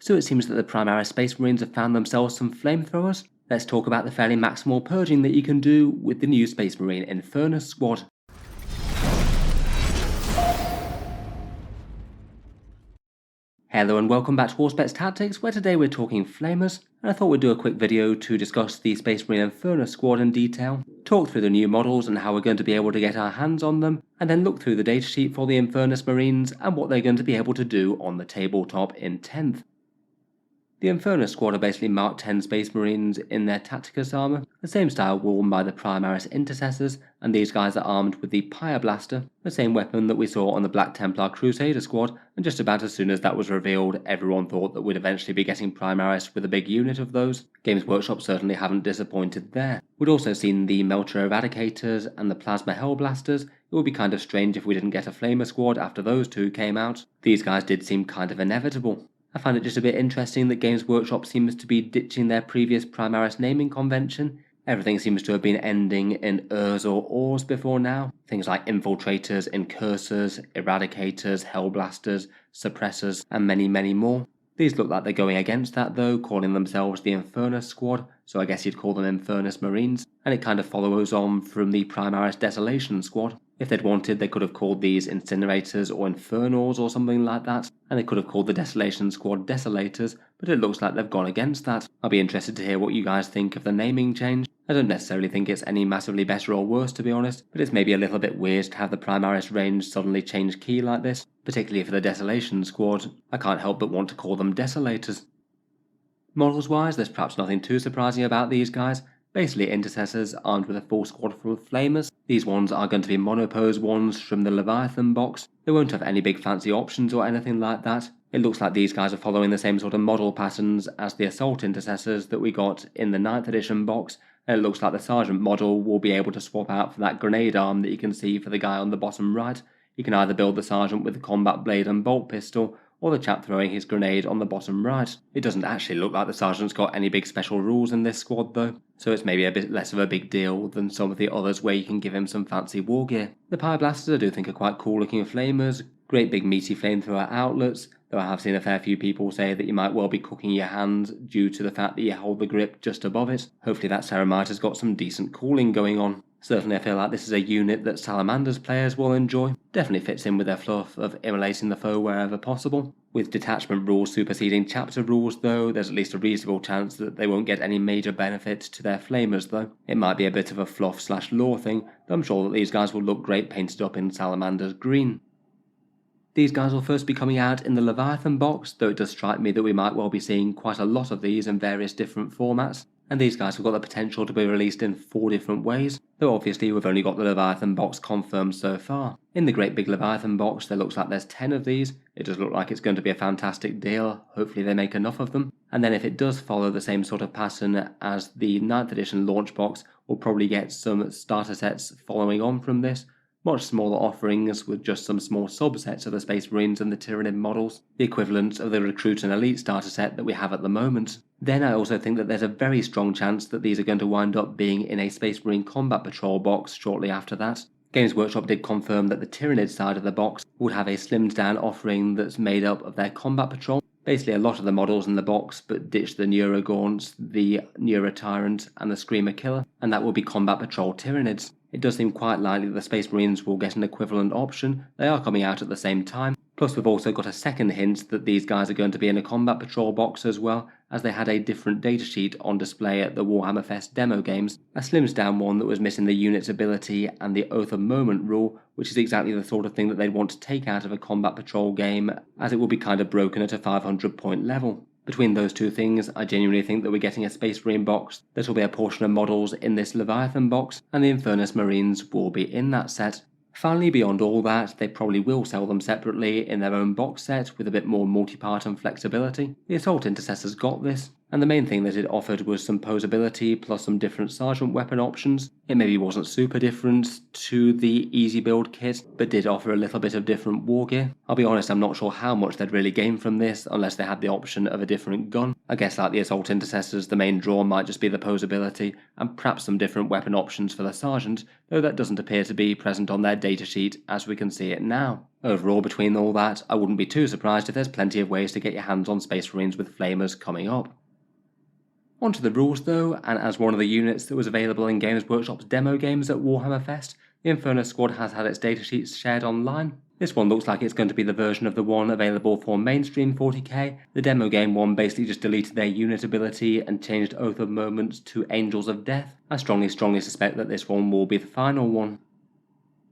So it seems that the Primaris Space Marines have found themselves some flamethrowers. Let's talk about the fairly maximal purging that you can do with the new Space Marine Infernus Squad. Hello and welcome back to Auspex Tactics, where today we're talking Flamers, and I thought we'd do a quick video to discuss the Space Marine Infernus Squad in detail, talk through the new models and how we're going to be able to get our hands on them, and then look through the datasheet for the Infernus Marines and what they're going to be able to do on the tabletop in 10th. The Infernus Squad are basically Mark 10 Space Marines in their Tacticus armour, the same style worn by the Primaris Intercessors, and these guys are armed with the Pyreblaster, the same weapon that we saw on the Black Templar Crusader Squad, and just about as soon as that was revealed, everyone thought that we'd eventually be getting Primaris with a big unit of those. Games Workshop certainly haven't disappointed there. We'd also seen the Melter Eradicators and the Plasma Hellblasters. It would be kind of strange if we didn't get a Flamer Squad after those two came out. These guys did seem kind of inevitable. I find it just a bit interesting that Games Workshop seems to be ditching their previous Primaris naming convention. Everything seems to have been ending in ers or ors before now. Things like Infiltrators, Incursors, Eradicators, Hellblasters, Suppressors, and many more. These look like they're going against that though, calling themselves the Infernus Squad, so I guess you'd call them Infernus Marines, and it kind of follows on from the Primaris Desolation Squad. If they'd wanted, they could have called these Incinerators or Infernals or something like that, and they could have called the Desolation Squad Desolators, but it looks like they've gone against that. I'll be interested to hear what you guys think of the naming change. I don't necessarily think it's any massively better or worse, to be honest, but it's maybe a little bit weird to have the Primaris range suddenly change key like this, particularly for the Desolation Squad. I can't help but want to call them Desolators. Models wise, there's perhaps nothing too surprising about these guys. Basically Intercessors armed with a full squad full of Flamers. These ones are going to be monopose ones from the Leviathan box. They won't have any big fancy options or anything like that. It looks like these guys are following the same sort of model patterns as the Assault Intercessors that we got in the 9th edition box, and it looks like the Sergeant model will be able to swap out for that grenade arm that you can see for the guy on the bottom right. You can either build the Sergeant with the combat blade and bolt pistol, or the chap throwing his grenade on the bottom right. It doesn't actually look like the Sergeant's got any big special rules in this squad though, so it's maybe a bit less of a big deal than some of the others where you can give him some fancy war gear. The Pyreblasters I do think are quite cool looking flamers, great big meaty flamethrower outlets, though I have seen a fair few people say that you might well be cooking your hands due to the fact that you hold the grip just above it. Hopefully that Ceramite has got some decent cooling going on. Certainly I feel like this is a unit that Salamander's players will enjoy. Definitely fits in with their fluff of immolating the foe wherever possible. With detachment rules superseding chapter rules though, there's at least a reasonable chance that they won't get any major benefit to their flamers though. It might be a bit of a fluff/lore thing, though I'm sure that these guys will look great painted up in Salamander's green. These guys will first be coming out in the Leviathan box, though it does strike me that we might well be seeing quite a lot of these in various different formats. And these guys have got the potential to be released in 4 different ways, though obviously we've only got the Leviathan box confirmed so far. In the great big Leviathan box there looks like there's 10 of these. It does look like it's going to be a fantastic deal, hopefully they make enough of them. And then if it does follow the same sort of pattern as the 9th edition launch box, we'll probably get some starter sets following on from this. Much smaller offerings with just some small subsets of the Space Marines and the Tyranid models, the equivalent of the Recruit and Elite starter set that we have at the moment. Then I also think that there's a very strong chance that these are going to wind up being in a Space Marine Combat Patrol box shortly after that. Games Workshop did confirm that the Tyranid side of the box would have a slimmed down offering that's made up of their Combat Patrol. Basically a lot of the models in the box, but ditch the Neurogaunts, the Neurotyrant and the Screamer Killer, and that will be Combat Patrol Tyranids. It does seem quite likely that the Space Marines will get an equivalent option. They are coming out at the same time. Plus we've also got a second hint that these guys are going to be in a Combat Patrol box as well, as they had a different datasheet on display at the Warhammer Fest demo games, a slimmed down one that was missing the unit's ability and the Oath of Moment rule, which is exactly the sort of thing that they'd want to take out of a Combat Patrol game, as it will be kind of broken at a 500 point level. Between those two things, I genuinely think that we're getting a Space Marine box that will be a portion of models in this Leviathan box, and the Infernus Marines will be in that set. Finally, beyond all that, they probably will sell them separately in their own box set with a bit more multi-part and flexibility. The Assault Intercessors got this, and the main thing that it offered was some posability plus some different sergeant weapon options. It maybe wasn't super different to the easy build kit, but did offer a little bit of different war gear. I'll be honest, I'm not sure how much they'd really gain from this unless they had the option of a different gun. I guess like the assault intercessors, the main draw might just be the posability and perhaps some different weapon options for the sergeant, though that doesn't appear to be present on their datasheet as we can see it now. Overall, between all that, I wouldn't be too surprised if there's plenty of ways to get your hands on Space Marines with Flamers coming up. Onto the rules though, and as one of the units that was available in Games Workshop's demo games at Warhammer Fest, the Infernus Squad has had its datasheets shared online. This one looks like it's going to be the version of the one available for mainstream 40k. The demo game one basically just deleted their unit ability and changed Oath of Moment to Angels of Death. I strongly suspect that this one will be the final one.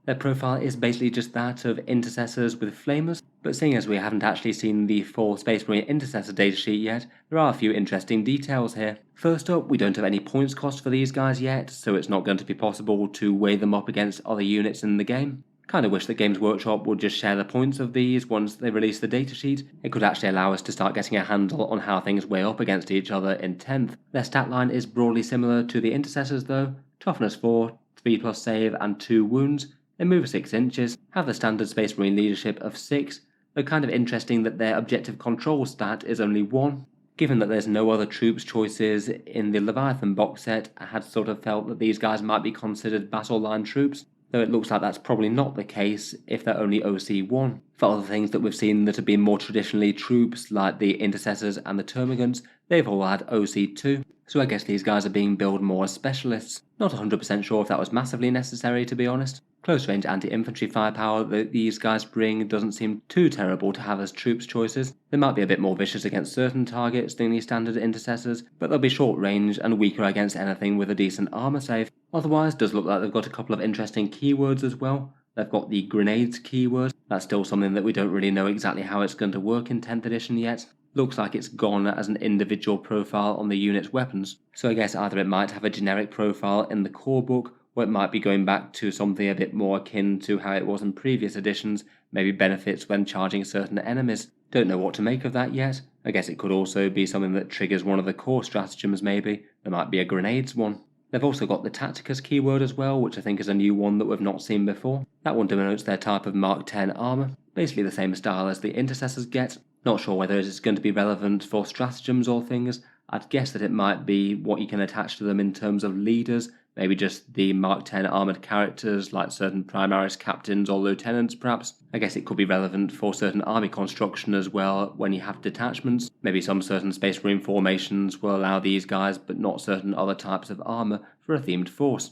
Their profile is basically just that of intercessors with flamers, but seeing as we haven't actually seen the full Space Marine intercessor datasheet yet, there are a few interesting details here. First up, we don't have any points cost for these guys yet, so it's not going to be possible to weigh them up against other units in the game. Kinda wish that Games Workshop would just share the points of these once they release the datasheet. It could actually allow us to start getting a handle on how things weigh up against each other in 10th. Their stat line is broadly similar to the intercessors though: toughness 4, 3+ save and 2 wounds. They move 6 inches, have the standard Space Marine leadership of 6, though kind of interesting that their objective control stat is only 1. Given that there's no other troops choices in the Leviathan box set, I had sort of felt that these guys might be considered battle line troops, though it looks like that's probably not the case if they're only OC1. For other things that we've seen that have been more traditionally troops, like the Intercessors and the Termagants, they've all had OC2, so I guess these guys are being billed more as specialists. Not 100% sure if that was massively necessary, to be honest. Close range anti-infantry firepower that these guys bring doesn't seem too terrible to have as troops choices. They might be a bit more vicious against certain targets than the standard intercessors, but they'll be short range and weaker against anything with a decent armor save. Otherwise, does look like they've got a couple of interesting keywords as well. They've got the grenades keyword. That's still something that we don't really know exactly how it's going to work in 10th edition yet. Looks like it's gone as an individual profile on the unit's weapons, so I guess either it might have a generic profile in the core book, or it might be going back to something a bit more akin to how it was in previous editions, maybe benefits when charging certain enemies. Don't know what to make of that yet. I guess it could also be something that triggers one of the core stratagems maybe. There might be a grenades one. They've also got the Tacticus keyword as well, which I think is a new one that we've not seen before. That one denotes their type of Mark 10 armor, basically the same style as the Intercessors get. Not sure whether it's going to be relevant for stratagems or things. I'd guess that it might be what you can attach to them in terms of leaders, maybe just the Mark 10 armoured characters like certain Primaris captains or lieutenants perhaps. I guess it could be relevant for certain army construction as well when you have detachments. Maybe some certain Space Marine formations will allow these guys but not certain other types of armour for a themed force.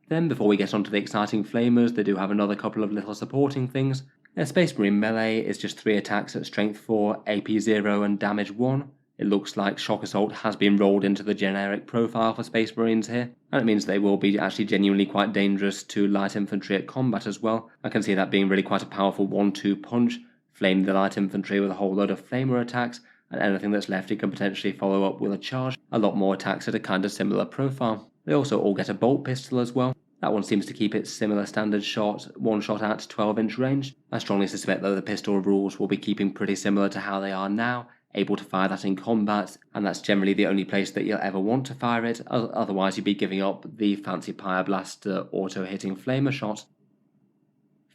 Then before we get onto the exciting flamers, they do have another couple of little supporting things. Their Space Marine melee is just 3 attacks at strength 4, AP 0 and damage 1. It looks like Shock Assault has been rolled into the generic profile for Space Marines here, and it means they will be actually genuinely quite dangerous to light infantry at combat as well. I can see that being really quite a powerful 1-2 punch, flame the light infantry with a whole load of flamer attacks, and anything that's left you can potentially follow up with a charge. A lot more attacks at a kind of similar profile. They also all get a bolt pistol as well. That one seems to keep its similar standard shot, one shot at 12-inch range. I strongly suspect that the pistol rules will be keeping pretty similar to how they are now, able to fire that in combat, and that's generally the only place that you'll ever want to fire it, otherwise you'd be giving up the fancy Pyreblaster auto-hitting flamer shot.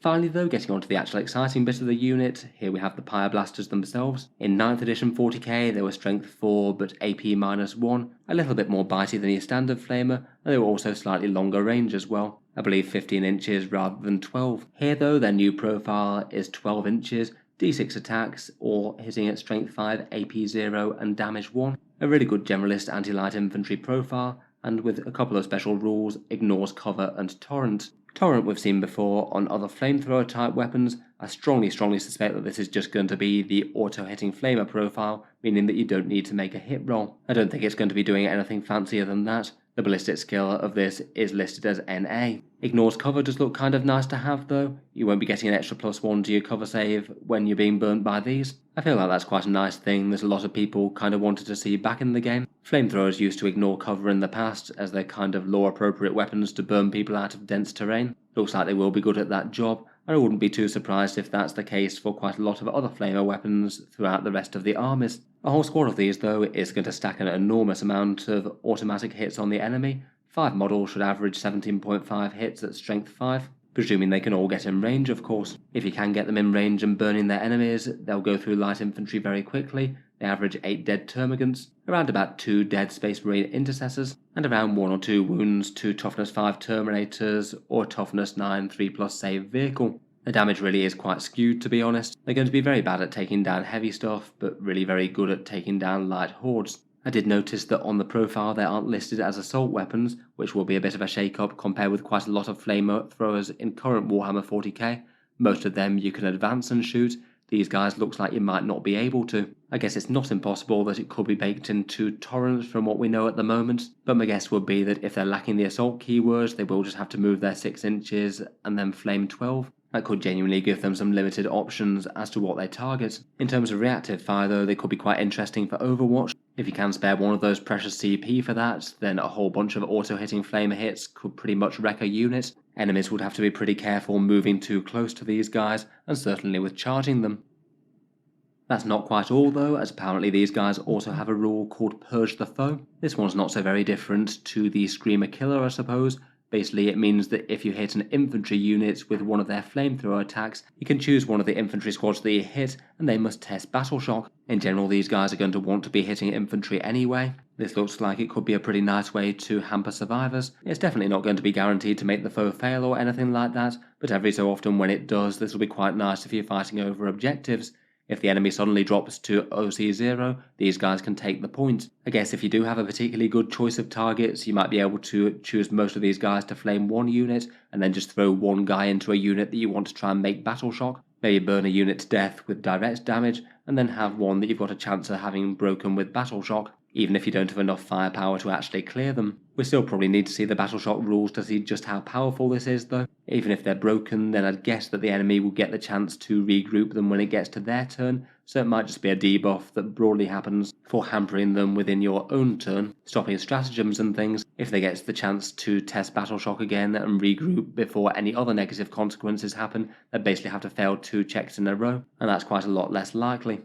Finally though, getting on to the actual exciting bit of the unit, here we have the Pyreblasters themselves. In 9th edition 40k they were strength 4 but AP -1, a little bit more bitey than your standard flamer, and they were also slightly longer range as well. I believe 15 inches rather than 12. Here though, their new profile is 12 inches, D6 attacks, or hitting at strength 5, AP 0 and damage 1. A really good generalist anti-light infantry profile, and with a couple of special rules, ignores cover and torrent. Torrent we've seen before on other flamethrower type weapons. I strongly suspect that this is just going to be the auto-hitting flamer profile, meaning that you don't need to make a hit roll. I don't think it's going to be doing anything fancier than that. The ballistic skill of this is listed as NA. Ignores cover does look kind of nice to have though. You won't be getting an extra +1 to your cover save when you're being burnt by these. I feel like that's quite a nice thing that a lot of people kind of wanted to see back in the game. Flamethrowers used to ignore cover in the past as they're kind of lore appropriate weapons to burn people out of dense terrain. Looks like they will be good at that job. and I wouldn't be too surprised if that's the case for quite a lot of other flamer weapons throughout the rest of the armies. A whole squad of these though is going to stack an enormous amount of automatic hits on the enemy. 5 models should average 17.5 hits at strength 5, presuming they can all get in range of course. If you can get them in range and burning their enemies, they'll go through light infantry very quickly. They average 8 dead termagants, around about 2 dead Space Marine intercessors, and around 1 or 2 wounds to toughness 5 terminators or toughness 9 3+ save vehicle. The damage really is quite skewed to be honest. They're going to be very bad at taking down heavy stuff, but really very good at taking down light hordes. I did notice that on the profile they aren't listed as assault weapons, which will be a bit of a shake-up compared with quite a lot of flamethrowers in current Warhammer 40k. Most of them you can advance and shoot. These guys looks like you might not be able to. I guess it's not impossible that it could be baked into torrents from what we know at the moment, but my guess would be that if they're lacking the assault keywords, they will just have to move their 6 inches and then flame 12. That could genuinely give them some limited options as to what they target. In terms of reactive fire though, they could be quite interesting for Overwatch. If you can spare one of those precious CP for that, then a whole bunch of auto-hitting flamer hits could pretty much wreck a unit. Enemies would have to be pretty careful moving too close to these guys, and certainly with charging them. That's not quite all though, as apparently these guys also have a rule called Purge the Foe. This one's not so very different to the Screamer Killer I suppose. Basically it means that if you hit an infantry unit with one of their flamethrower attacks, you can choose one of the infantry squads that you hit and they must test Battle Shock. In general these guys are going to want to be hitting infantry anyway. This looks like it could be a pretty nice way to hamper survivors. It's definitely not going to be guaranteed to make the foe fail or anything like that, but every so often when it does this will be quite nice if you're fighting over objectives. If the enemy suddenly drops to OC0, these guys can take the point. I guess if you do have a particularly good choice of targets, you might be able to choose most of these guys to flame one unit, and then just throw one guy into a unit that you want to try and make Battle Shock. Maybe burn a unit to death with direct damage, and then have one that you've got a chance of having broken with Battle Shock, even if you don't have enough firepower to actually clear them. We still probably need to see the Battle Shock rules to see just how powerful this is though. Even if they're broken, then I'd guess that the enemy will get the chance to regroup them when it gets to their turn, so it might just be a debuff that broadly happens for hampering them within your own turn, stopping stratagems and things. If they get the chance to test Battle Shock again and regroup before any other negative consequences happen, they basically have to fail 2 checks in a row, and that's quite a lot less likely.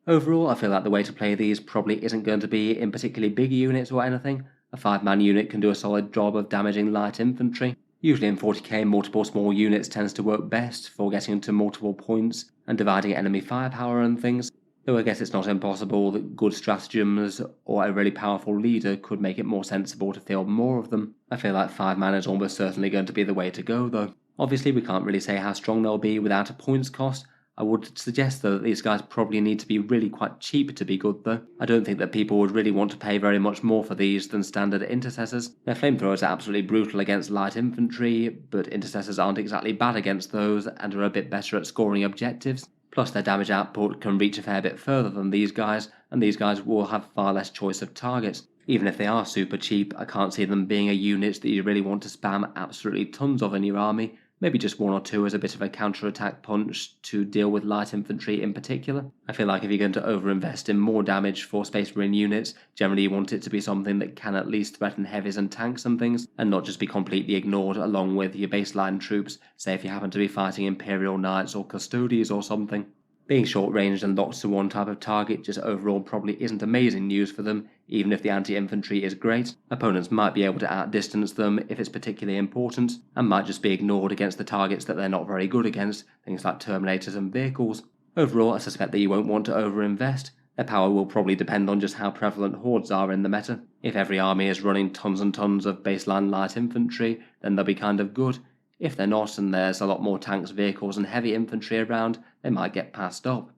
Overall, I feel like the way to play these probably isn't going to be in particularly big units or anything. A 5-man unit can do a solid job of damaging light infantry. Usually in 40k, multiple small units tends to work best for getting to multiple points and dividing enemy firepower and things, though I guess it's not impossible that good stratagems or a really powerful leader could make it more sensible to field more of them. I feel like 5-man is almost certainly going to be the way to go though. Obviously we can't really say how strong they'll be without a points cost. I would suggest though that these guys probably need to be really quite cheap to be good though. I don't think that people would really want to pay very much more for these than standard intercessors. Their flamethrowers are absolutely brutal against light infantry, but intercessors aren't exactly bad against those and are a bit better at scoring objectives. Plus their damage output can reach a fair bit further than these guys, and these guys will have far less choice of targets. Even if they are super cheap, I can't see them being a unit that you really want to spam absolutely tons of in your army. Maybe just 1 or 2 as a bit of a counter-attack punch to deal with light infantry in particular. I feel like if you're going to overinvest in more damage for Space Marine units, generally you want it to be something that can at least threaten heavies and tanks and things, and not just be completely ignored along with your baseline troops, say if you happen to be fighting Imperial Knights or Custodies or something. Being short-ranged and locked to one type of target just overall probably isn't amazing news for them, even if the anti-infantry is great. Opponents might be able to outdistance them if it's particularly important, and might just be ignored against the targets that they're not very good against, things like Terminators and vehicles. Overall, I suspect that you won't want to overinvest. Their power will probably depend on just how prevalent hordes are in the meta. If every army is running tons and tons of baseline light infantry, then they'll be kind of good. If they're not and there's a lot more tanks, vehicles and heavy infantry around, they might get passed up.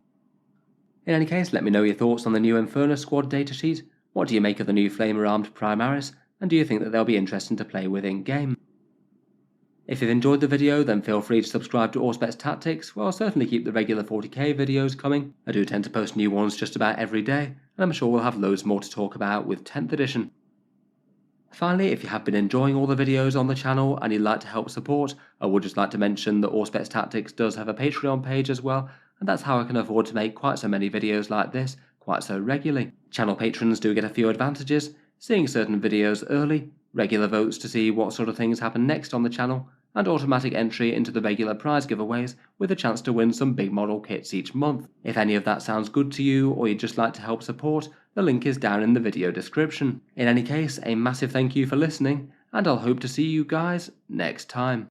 In any case, let me know your thoughts on the new Infernus Squad datasheet. What do you make of the new flamer-armed Primaris, and do you think that they'll be interesting to play with in-game? If you've enjoyed the video, then feel free to subscribe to Auspex Tactics, where I'll certainly keep the regular 40k videos coming. I do tend to post new ones just about every day, and I'm sure we'll have loads more to talk about with 10th edition. Finally, if you have been enjoying all the videos on the channel and you'd like to help support, I would just like to mention that Auspex Tactics does have a Patreon page as well, and that's how I can afford to make quite so many videos like this quite so regularly. Channel patrons do get a few advantages, seeing certain videos early, regular votes to see what sort of things happen next on the channel, and automatic entry into the regular prize giveaways with a chance to win some big model kits each month. If any of that sounds good to you or you'd just like to help support, the link is down in the video description. In any case, a massive thank you for listening, and I'll hope to see you guys next time.